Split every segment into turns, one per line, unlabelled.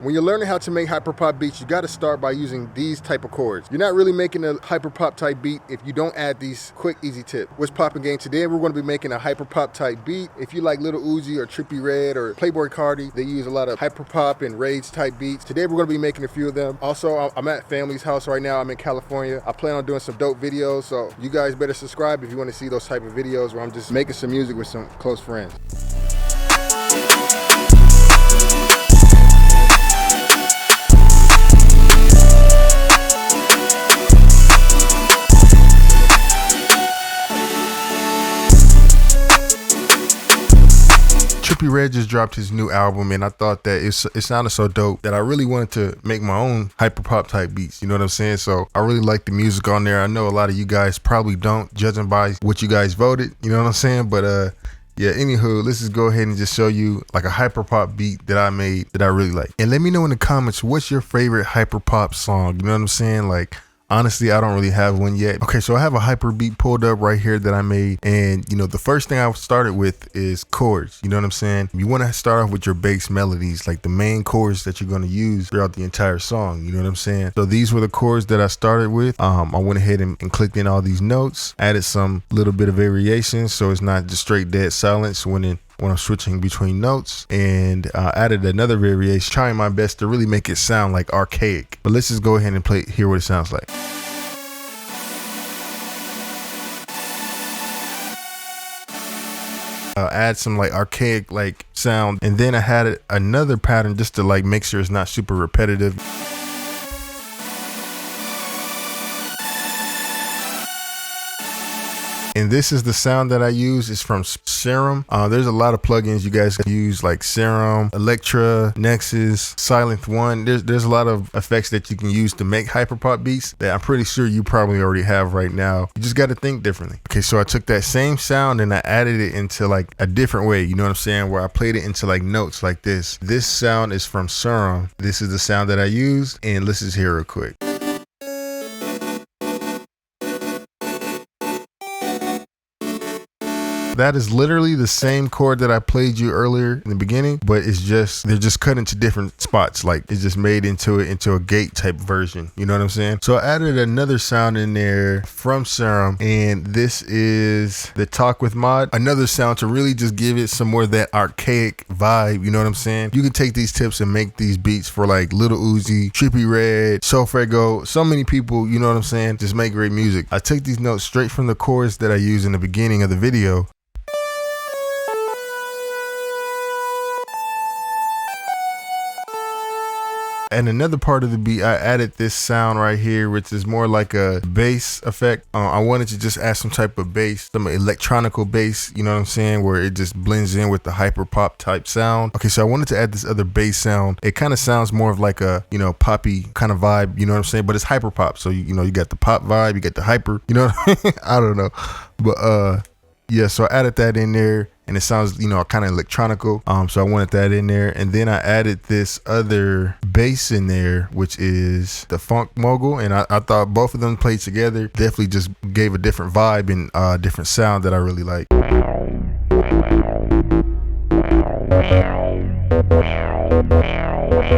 When you're learning how to make hyperpop beats, you got to start by using these type of chords. You're not really making a hyperpop type beat if you don't add these quick, easy tips. What's poppin' gang? Today we're going to be making a hyperpop type beat. If you like Lil Uzi or Trippie Redd or Playboy Carti, they use a lot of hyperpop and rage type beats. Today we're going to be making a few of them. Also, I'm at family's house right now. I'm in California. I plan on doing some dope videos, so you guys better subscribe if you want to see those type of videos where I'm just making some music with some close friends. Trippie Redd just dropped his new album, and I thought that it sounded so dope that I really wanted to make my own hyperpop type beats. You know what I'm saying? So I really like the music on there. I know a lot of you guys probably don't, judging by what you guys voted. You know what I'm saying? But yeah, anywho, let's just go ahead and just show you like a hyperpop beat that I made that I really like. And let me know in the comments, what's your favorite hyperpop song? You know what I'm saying? Like, honestly, I don't really have one yet. Okay, so I have a hyper beat pulled up right here that I made. And, you know, the first thing I started with is chords. You know what I'm saying? You want to start off with your bass melodies, like the main chords that you're going to use throughout the entire song. You know what I'm saying? So these were the chords that I started with. I went ahead and clicked in all these notes, added some little bit of variation so it's not just straight dead silence when I'm switching between notes, and added another variation, trying my best to really make it sound like archaic. But let's just go ahead and hear what it sounds like. Add some like archaic like sound, and then I had another pattern just to like make sure it's not super repetitive. And this is the sound that I use. It's from Serum. There's a lot of plugins you guys can use, like Serum, Electra, Nexus, Silent One. There's a lot of effects that you can use to make hyperpop beats that I'm pretty sure you probably already have right now. You just got to think differently. Okay, so I took that same sound and I added it into like a different way. You know what I'm saying? Where I played it into like notes like this. This sound is from Serum. This is the sound that I used, and let's just hear it real quick. That is literally the same chord that I played you earlier in the beginning, but it's just, they're just cut into different spots. Like it's just made into a gate type version. You know what I'm saying? So I added another sound in there from Serum, and this is the Talk with Mod. Another sound to really just give it some more of that archaic vibe. You know what I'm saying? You can take these tips and make these beats for like Lil Uzi, Trippie Redd, Sofaygo. So many people, you know what I'm saying, just make great music. I took these notes straight from the chords that I used in the beginning of the video. And another part of the beat, I added this sound right here, which is more like a bass effect. I wanted to just add some type of bass, some electronical bass, you know what I'm saying, where it just blends in with the hyperpop type sound. Okay, so I wanted to add this other bass sound. It kind of sounds more of like a, you know, poppy kind of vibe, you know what I'm saying, but it's hyperpop. So, you know, you got the pop vibe, you got the hyper, you know what I mean? I don't know. But yeah, so I added that in there, and it sounds, you know, kind of electronical. So I wanted that in there, and then I added this other bass in there, which is the Funk Mogul, and I thought both of them played together definitely just gave a different vibe and different sound that I really like.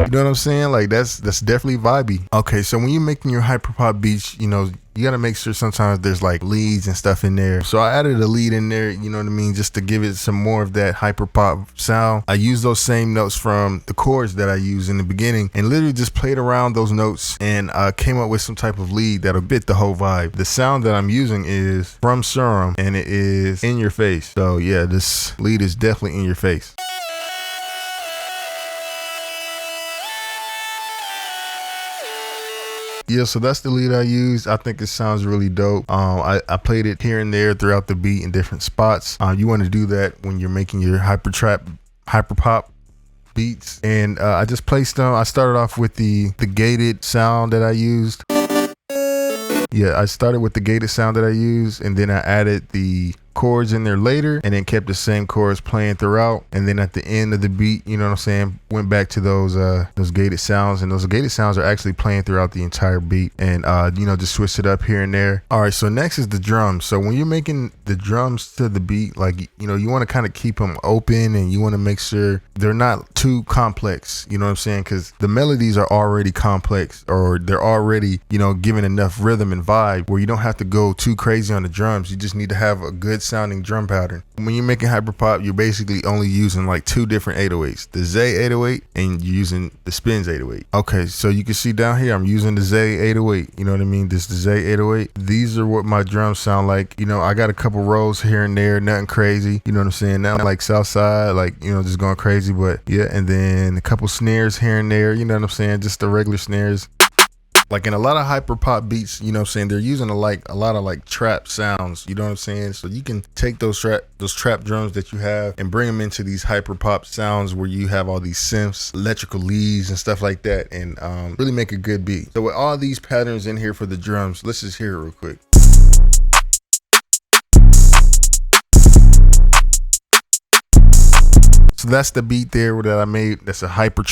You know what I'm saying? Like that's definitely vibey. Okay, so when you're making your hyperpop beats, you know, you gotta make sure sometimes there's like leads and stuff in there. So I added a lead in there, you know what I mean, just to give it some more of that hyperpop sound. I used those same notes from the chords that I used in the beginning and literally just played around those notes and came up with some type of lead that'll fit the whole vibe. The sound that I'm using is from Serum, and it is In Your Face. So yeah, this lead is definitely in your face. Yeah, so that's the lead I used. I think it sounds really dope. I played it here and there throughout the beat in different spots. You want to do that when you're making your hyperpop beats. And I just placed them. I started off with the gated sound that I used. Yeah, I started with the gated sound that I used, and then I added the chords in there later and then kept the same chords playing throughout, and then at the end of the beat, you know what I'm saying, went back to those gated sounds, and those gated sounds are actually playing throughout the entire beat, and you know, just switch it up here and there. All right, so next is the drums. So when you're making the drums to the beat, like, you know, you want to kind of keep them open, and you want to make sure they're not too complex, you know what I'm saying, because the melodies are already complex, or they're already, you know, giving enough rhythm and vibe where you don't have to go too crazy on the drums. You just need to have a good sounding drum pattern. When you're making hyperpop, you're basically only using like two different 808s, the Zay 808 and you're using the Spins 808. Okay, so you can see down here I'm using the Zay 808, you know what I mean, this is the Zay 808. These are what my drums sound like. You know, I got a couple rolls here and there, nothing crazy, you know what I'm saying, not like Southside, like, you know, just going crazy, but yeah, and then a couple snares here and there, you know what I'm saying, just the regular snares. Like in a lot of hyper pop beats, you know what I'm saying, they're using a lot of like trap sounds, you know what I'm saying? So you can take those trap drums that you have and bring them into these hyper pop sounds where you have all these synths, electrical leads and stuff like that, and really make a good beat. So with all these patterns in here for the drums, let's just hear it real quick. So that's the beat there that I made. That's a hyper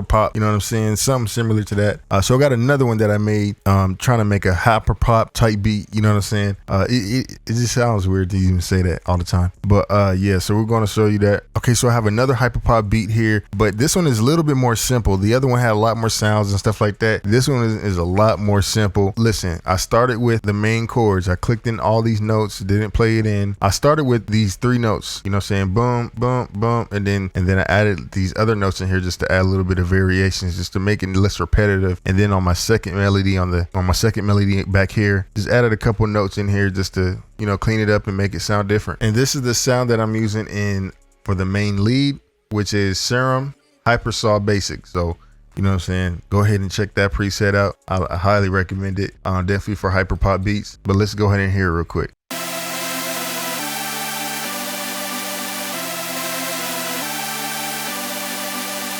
pop, you know what I'm saying, something similar to that. So I got another one that I made, trying to make a hyper pop type beat, you know what I'm saying. It just sounds weird to even say that all the time, but yeah, so we're going to show you that. Okay, so I have another hyper pop beat here, but this one is a little bit more simple. The other one had a lot more sounds and stuff like that. This one is a lot more simple. Listen, I started with the main chords. I clicked in all these notes, didn't play it in. I started with these three notes, you know what I'm saying, boom, boom, boom, and then I added these other notes in here just to add a little bit of variations, just to make it less repetitive. And then on my second melody, back here, just added a couple notes in here just to, you know, clean it up and make it sound different. And this is the sound that I'm using for the main lead, which is Serum Hypersaw Basic. So, you know what I'm saying, go ahead and check that preset out. I highly recommend it, definitely for hyperpop beats. But let's go ahead and hear it real quick.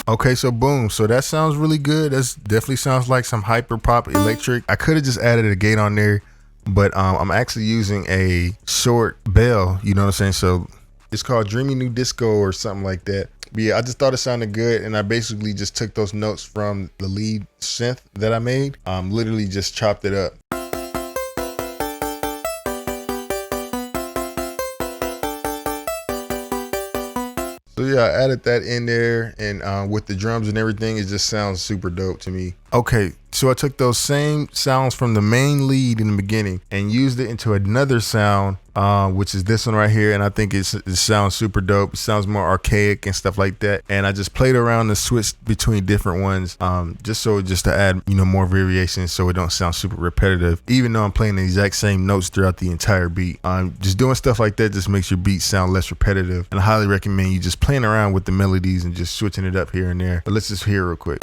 Okay, so boom, so that sounds really good. That's definitely sounds like some hyper pop electric. I could have just added a gate on there, but I'm actually using a short bell, you know what I'm saying? So it's called Dreamy New Disco or something like that. But yeah, I just thought it sounded good, and I basically just took those notes from the lead synth that I made, literally just chopped it up. So yeah, I added that in there, and with the drums and everything, it just sounds super dope to me. Okay, so I took those same sounds from the main lead in the beginning and used it into another sound, which is this one right here, and I think it sounds super dope. It sounds more archaic and stuff like that, and I just played around and switched between different ones, just to add, you know, more variations so it don't sound super repetitive, even though I'm playing the exact same notes throughout the entire beat. Just doing stuff like that just makes your beat sound less repetitive, and I highly recommend you just playing around with the melodies and just switching it up here and there. But let's just hear it real quick.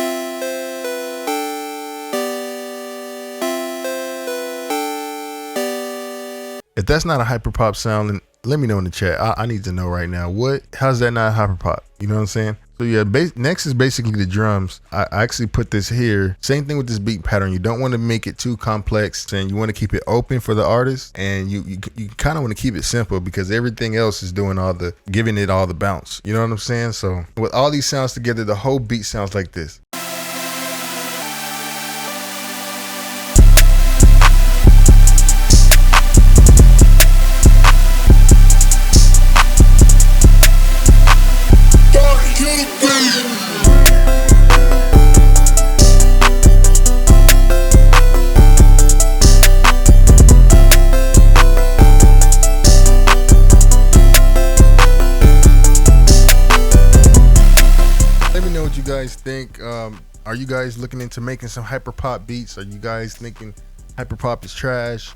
If that's not a hyperpop sound, then let me know in the chat. I need to know right now. How's that not hyperpop? You know what I'm saying? So yeah, next is basically the drums. I actually put this here. Same thing with this beat pattern. You don't want to make it too complex, and you want to keep it open for the artist, and you kind of want to keep it simple because everything else is doing giving it all the bounce. You know what I'm saying? So with all these sounds together, the whole beat sounds like this. Think are you guys looking into making some hyperpop beats? Are you guys thinking hyperpop is trash?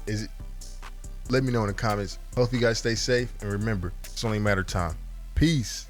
Is it? Let me know in the comments. Hope you guys stay safe, and remember, it's only a matter of time. Peace.